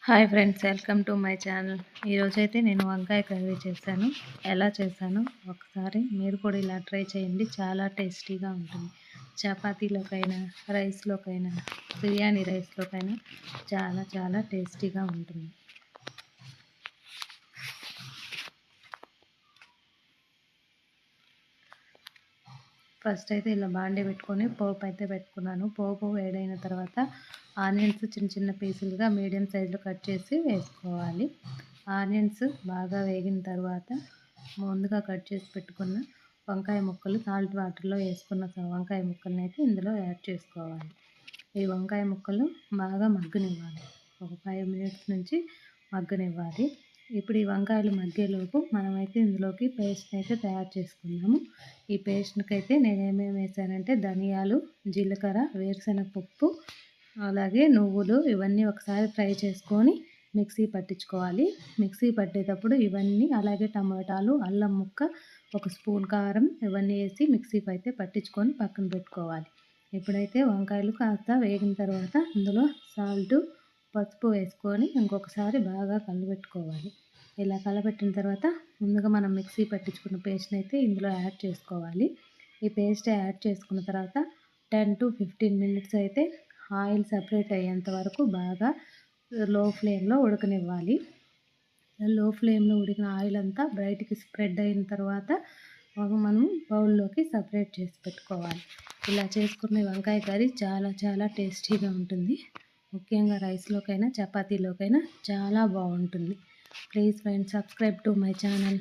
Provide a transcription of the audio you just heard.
Hi friends, welcome to my channel. ఈరోజైతే నేను వంకాయ కర్రీ చేశాను. ఎలా చేశానో ఒకసారి మీరు కూడా ఇలా ట్రై చేయండి. చాలా టేస్టీగా ఉంటుంది. చపాతీలోకైనా, రైస్లోకైనా, బిర్యానీ రైస్లోకైనా చాలా చాలా టేస్టీగా ఉంటుంది. ఫస్ట్ అయితే ఇలా బాండీ పెట్టుకొని పోపు అయితే పెట్టుకున్నాను. పోపు వేడైన తర్వాత ఆనియన్స్ చిన్న చిన్న పీసులుగా మీడియం సైజులో కట్ చేసి వేసుకోవాలి. ఆనియన్స్ బాగా వేగిన తర్వాత ముందుగా కట్ చేసి పెట్టుకున్న వంకాయ ముక్కలు సాల్ట్ వాటర్లో వేసుకున్న వంకాయ ముక్కల్ని అయితే ఇందులో యాడ్ చేసుకోవాలి. ఈ వంకాయ ముక్కలు బాగా మగ్గనివ్వాలి. ఒక 5 మినిట్స్ నుంచి మగ్గనివ్వాలి. ఇప్పుడు ఈ వంకాయలు మగ్గేలోపు మనమైతే ఇందులోకి పేస్ట్ అయితే తయారు చేసుకుందాము. ఈ పేస్ట్కైతే నేను ఏమేమి వేసానంటే ధనియాలు, జీలకర్ర, వేరుశనగ పప్పు, అలాగే నువ్వులు ఇవన్నీ ఒకసారి ఫ్రై చేసుకొని మిక్సీ పట్టించుకోవాలి. మిక్సీ పట్టేటప్పుడు ఇవన్నీ అలాగే టమాటాలు, అల్లం ముక్క, ఒక స్పూన్ కారం ఇవన్నీ వేసి మిక్సీకి అయితే పట్టించుకొని పక్కన పెట్టుకోవాలి. ఇప్పుడైతే వంకాయలు కాస్త వేగిన తర్వాత ఇందులో సాల్టు, పసుపు వేసుకొని ఇంకొకసారి బాగా కలబెట్టుకోవాలి. ఇలా కలబెట్టిన తర్వాత ముందుగా మనం మిక్సీ పట్టించుకున్న పేస్ట్ని అయితే ఇందులో యాడ్ చేసుకోవాలి. ఈ పేస్ట్ యాడ్ చేసుకున్న తర్వాత 10 to 15 మినిట్స్ అయితే ఆయిల్ సపరేట్ అయ్యేంత వరకు బాగా లో ఫ్లేమ్లో ఉడకనివ్వాలి. లో ఫ్లేమ్లో ఉడికిన ఆయిల్ అంతా బయటికి స్ప్రెడ్ అయిన తర్వాత మనం బౌల్లోకి సపరేట్ చేసి పెట్టుకోవాలి. ఇలా చేసుకునే వంకాయ కర్రీ చాలా చాలా టేస్టీగా ఉంటుంది. ముఖ్యంగా రైస్లోకైనా, చపాతీలోకైనా చాలా బాగుంటుంది. Please friends, subscribe to my channel.